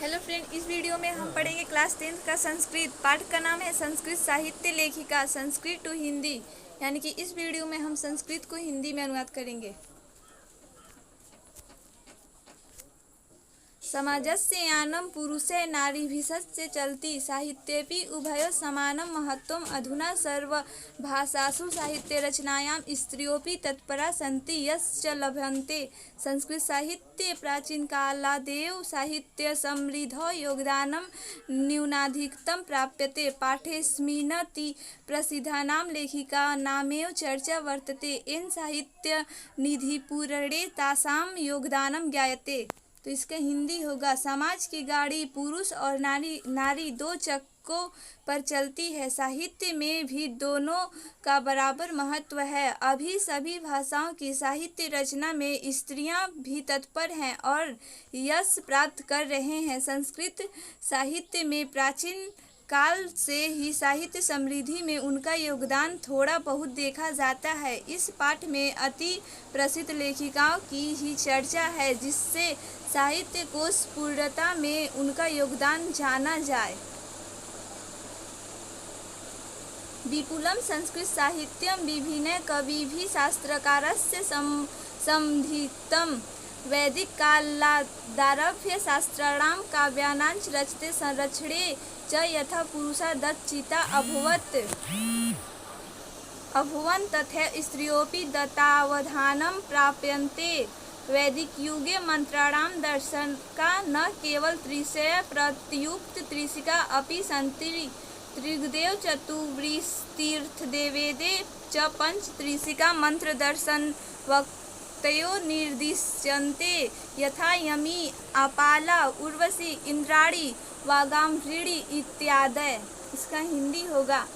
Hello friend, इस video में हम पढ़ेंगे क्लास 10th का संस्कृत। पाठ का नाम है संस्कृत साहित्य लेखिका संस्कृत टू हिंदी। यानी कि इस वीडियो में हम संस्कृत को हिंदी में अनुवाद करेंगे। समाजस्य यानं पुरुषे नारीभिश्च चलति साहित्येऽपि उभयो समानं महत्त्वम्। अधुना सर्वभाषासु साहित्यरचनायां स्त्रियोऽपि तत्परा सन्ति यश्च लभन्ते संस्कृतसाहित्ये प्राचीनकालादेव साहित्यसमृद्धौ योगदानं न्यूनाधिकं प्राप्यते। पाठेऽस्मिन् प्रसिद्धानां लेखिकानामेव चर्चा वर्तते। येन साहित्यनिधिपुरणे तासां योगदानं ज्ञायते। तो इसका हिंदी होगा, समाज की गाड़ी पुरुष और नारी दो चक्कों पर चलती है। साहित्य में भी दोनों का बराबर महत्व है। अभी सभी भाषाओं की साहित्य रचना में स्त्रियां भी तत्पर हैं और यश प्राप्त कर रहे हैं। संस्कृत साहित्य में प्राचीन काल से ही साहित्य समृद्धि में उनका योगदान थोड़ा बहुत देखा जाता है। इस पाठ में अति प्रसिद्ध लेखिकाओं की ही चर्चा है जिससे साहित्य कोश पूर्णता में उनका योगदान जाना जाए। विपुलं संस्कृत साहित्यं विभिन्न कविभिः शास्त्रकारस्य संधितं वैदिक कालादारभ्य शास्त्राणां काव्यानां रचते संरक्षणे च यथा पुरुषा दत्तचिता अभूवन् तथा स्त्रियोऽपि दत्तावधानं प्राप्यन्ते। वैदिक युगे मंत्राणां दर्शका न केवल त्रिशय प्रत्युक्त त्रिशिका अपि सन्ति। ऋग्वेदे चतुर्विंशतितीर्थवेदे च पंच त्रिशिका मंत्र दर्शनवक्तयो निर्दिश्यन्ते यथा यमी, आपाला, उर्वशी, इंद्राणी, वागांभृणी इत्यादि। इसका हिंदी होगा,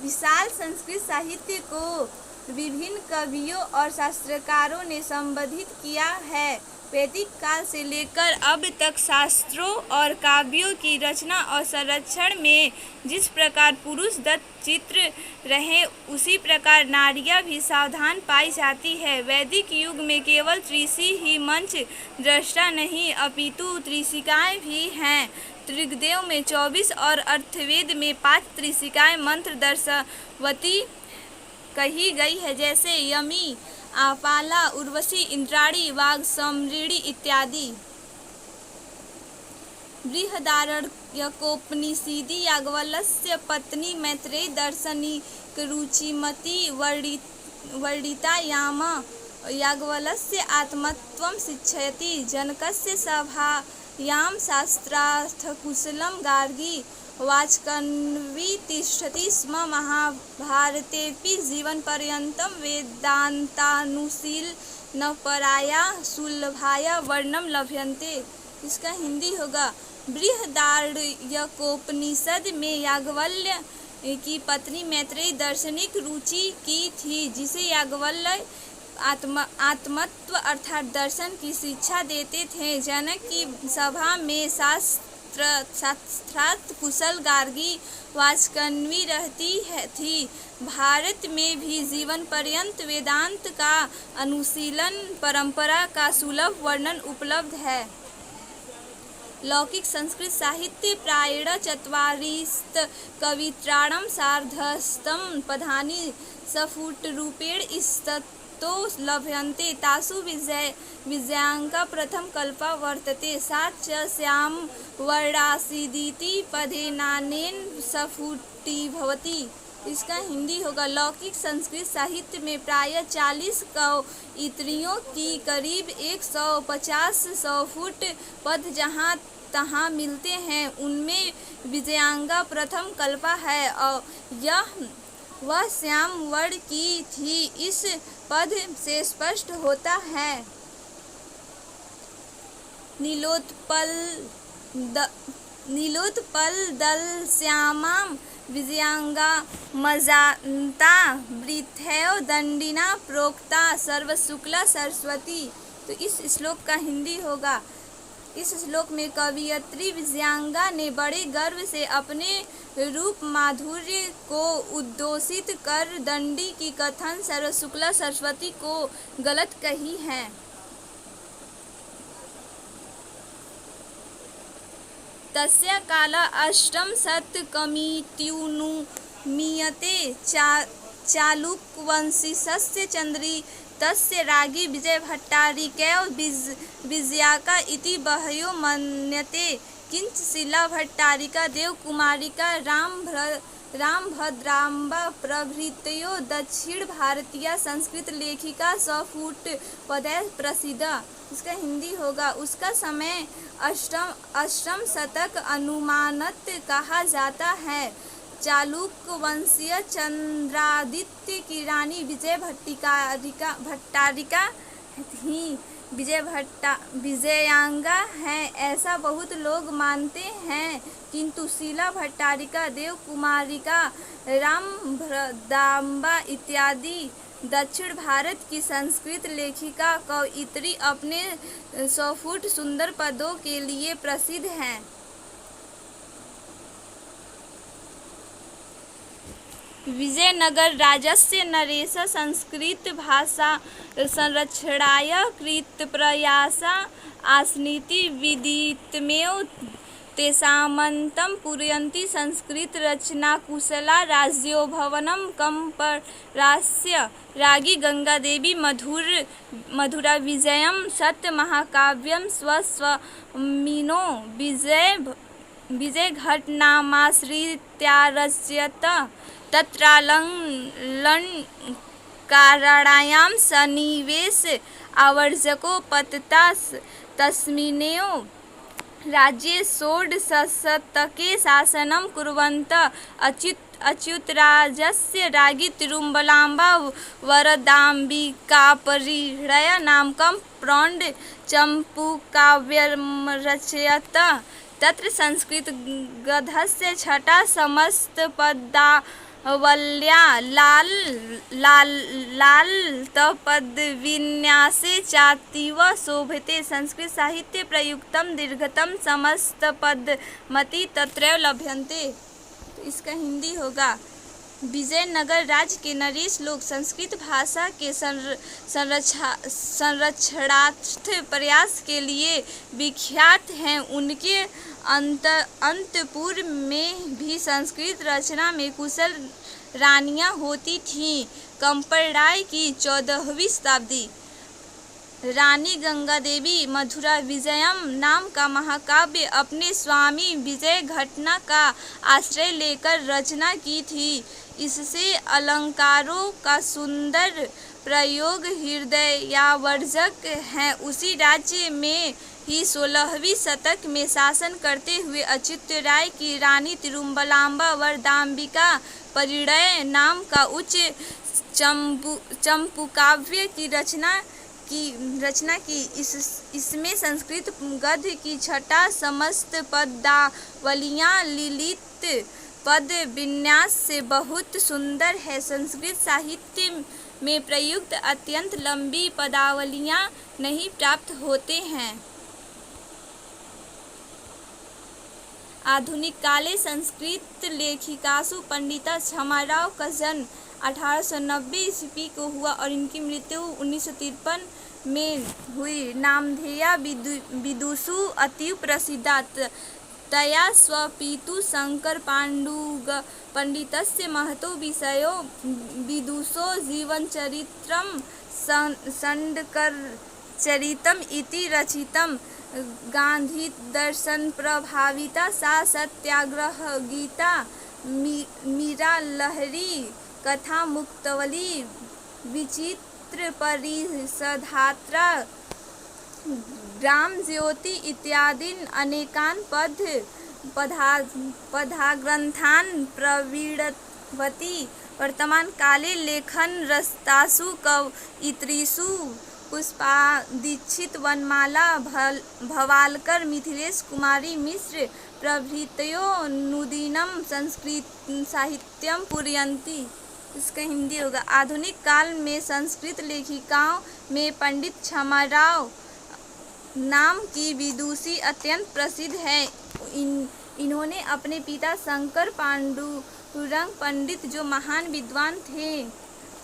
विशाल संस्कृत साहित्य को विभिन्न कवियों और शास्त्रकारों ने संबोधित किया है। वैदिक काल से लेकर अब तक शास्त्रों और काव्यों की रचना और संरक्षण में जिस प्रकार पुरुष दत्त चित्र रहे उसी प्रकार नारियां भी सावधान पाई जाती है। वैदिक युग में केवल ऋषि ही मंच दृष्टा नहीं अपितु त्रिशिकाएं भी हैं। ऋग्वेद में 24 और अथर्ववेद में 5 त्रिशिकाएं मंत्र दर्शवती कही गई है, जैसे यमी, आपाला, उर्वशी, इंद्राणी, वाग्समृणी इत्यादि। बृहदारण्यकोपनिषदि याज्ञवल्क्यस्य पत्नी मैत्रेयी दार्शनिकरुचिमती वर्णितायाम् याज्ञवल्क्य आत्मतत्त्वं शिक्षयति। जनकस्य सभायां शास्त्रार्थकुशलं गार्गी वाचकन्वी तिष्ठति स्म। महाभारतेऽपि जीवनपर्यन्तं वेदान्तानुशीलनपराया सुलभाया वर्णनं लभ्यन्ते। इसका हिंदी होगा, बृहदारण्यकोपनिषद में याज्ञवल्क्य की पत्नी मैत्रेयी दार्शनिक रुचि की थी, जिसे याज्ञवल्क्य आत्मतत्व अर्थात दर्शन की शिक्षा देते थे। जनक की सभा में शास्त्रार्थ कुशल गार्गी वाचकन्वी रहती थी। भारत में भी जीवन पर्यंत वेदांत का अनुशीलन परंपरा का सुलभ वर्णन उपलब्ध है। लौकिक संस्कृत साहित्य प्रायेण 40 कवित्राणां सार्धशतं पदानि स्फुटरूपेण स्ततो लभ्यन्ते। तासु विजयाङ्का प्रथम कल्पा वर्तते। सा च श्यामवर्णासीदिति पदेनानेन स्फुटीभवति। इसका हिंदी होगा, लौकिक संस्कृत साहित्य में प्रायः 40 कवयित्रियों की करीब 150 स्फुट पद जहाँ तहाँ मिलते हैं, उनमें विजयांगा प्रथम कल्पा है और वह श्याम वर्ण की थी। इस पद से स्पष्ट होता है नीलोत्पलदलश्यामां विजयांगामजान्ता वृथैव दंडिना प्रोक्ता सर्वशुक्ला सरस्वती। तो इस श्लोक का हिंदी होगा, इस श्लोक में कवयित्री विजयांगा ने बड़े गर्व से अपने रूप माधुर्य को उद्घोषित कर दंडी की कथन सर्वशुक्ला सरस्वती को गलत कही है। तस्य काल अष्टमशतकमित्युनुमीयते। चालुक्यवंशीयस्य चन्द्रितस्य राज्ञी विजयभट्टारिकैव विजयाका इति बह्वो मन्यते। किञ्च शीलाभट्टारिका, देवकुमारिका, रामभद्राम्बा प्रभृतयो दक्षिणभारतीय संस्कृत लेखिका स्वफुटपदैः प्रसिद्धा। इसका हिंदी होगा। उसका समय अष्टम शतक अनुमानित कहा जाता है। चालुक्य वंशीय चंद्रादित्य की रानी भट्टारिका ही विजयांगा हैं, ऐसा बहुत लोग मानते हैं। किंतु शीला भट्टारिका, देवकुमारिका, रामभद्राम्बा इत्यादि दक्षिण भारत की संस्कृत लेखिका कवयित्री अपने स्फुट सुंदर पदों के लिए प्रसिद्ध हैं। विजयनगर राज्यस्य नरेश संस्कृत भाषा संरक्षणाय कृतप्रयासा आसनीति विदितमेव। तेषामन्तं पूरयन्ति संस्कृत रचनाकुशला राज्योभवनं कंपरास्य राज्ञी गंगादेवी मधुराविजयं शतमहाकाव्यं स्वस्वामिनो विजयघटनामाश्रित्यारचयत। तत्रालङ्कारायां सन्निवेश आवर्जकोपतता तस्मिन्नेव राज्ये षोडशशतके शासनं कुर्वन्तः अच्युतराजस्य राज्ञी तिरुमलाम्बा वरदाम्बिकापरिहृय नामकं प्रौढचम्पूकाव्यमरचयत। तत्र संस्कृतगद्यस्य छटा समस्तपदावल्या लालतपदविन्यासे चातीव शोभते। संस्कृत साहित्ये प्रयुक्तं दीर्घतम समस्तपदमति तत्रैव लभ्यन्ते। तो इसका हिंदी होगा। विजयनगर राज्य के नरेश लोग संस्कृत भाषा के संरक्षणार्थ प्रयास के लिए विख्यात हैं। उनके अंतपुर में भी संस्कृत रचना में कुशल रानियां होती थीं। कंपराय की 14वीं शताब्दी रानी गंगादेवी मधुरा विजयम नाम का महाकाव्य अपने स्वामी विजय घटना का आश्रय लेकर रचना की थी। इससे अलंकारों का सुंदर प्रयोग हृदयावर्जक है। उसी राज्य में ही 16वीं शतक में शासन करते हुए अच्युतराय की रानी तिरुमलाम्बा वरदाम्बिका परिणय नाम का उच्च चंपूकाव्य की रचना की। इसमें संस्कृत गद्य की छटा समस्त पदावलियां ललित पद विन्यास से बहुत सुंदर है। संस्कृत साहित्य में प्रयुक्त अत्यंत लंबी पदावलियां नहीं प्राप्त होते हैं। आधुनिक काले संस्कृत लेखिकासु पंडिता क्षमाराव का जन्म 1890 ईस्वी को हुआ और इनकी मृत्यु 1953 में हुई। नामधेया विदुषु अतीव प्रसिद्धा। तया स्वपितु शंकर पंडितस्य महतो विषयो विदुषो जीवनचरित्रं षण्डकचरितम् इति रचितम्। गान्धीदर्शनप्रभाविता सा सत्याग्रहगीता, मीरालहरी, कथामुक्तावली, विचित्रपरिषदात्रा, ग्रामज्योति इत्यादीन् अनेकान् पदाग्रन्थान् प्रवीणवती। वर्तमान काले लेखनरतासु कवयित्रीषु पुष्पा दीक्षित, वनमाला भवालकर, मिथिलेश कुमारी मिश्र प्रभृतयो नूतनं संस्कृत साहित्यं पूरयन्ति। इसका हिंदी होगा। आधुनिक काल में संस्कृत लेखिकाओं में पंडित क्षमाराव नाम की विदुषी अत्यंत प्रसिद्ध है। इन्होंने अपने पिता शंकर पांडुरंग पंडित जो महान विद्वान थे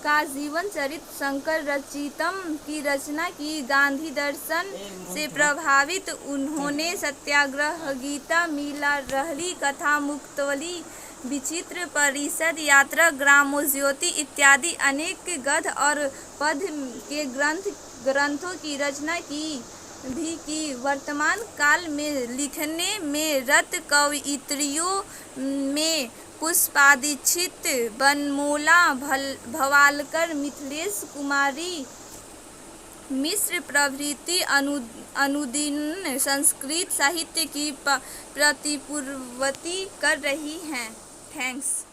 का जीवन चरित्र शंकर रचितम की रचना की। गांधी दर्शन से प्रभावित उन्होंने सत्याग्रह गीता, मीला रहरी कथा, मुक्तवली, विचित्र परिषद, यात्रा, ग्रामोज्योति इत्यादि अनेक गद्य और पद्य के ग्रंथों की रचना भी की। वर्तमान काल में लिखने में रत कवयित्रियों में पुष्पादीक्षित, वनमाला भवालकर, मिथिलेश कुमारी मिश्र प्रभृति अनुदिन संस्कृत साहित्य की प्रतिपूर्ति कर रही हैं। थैंक्स।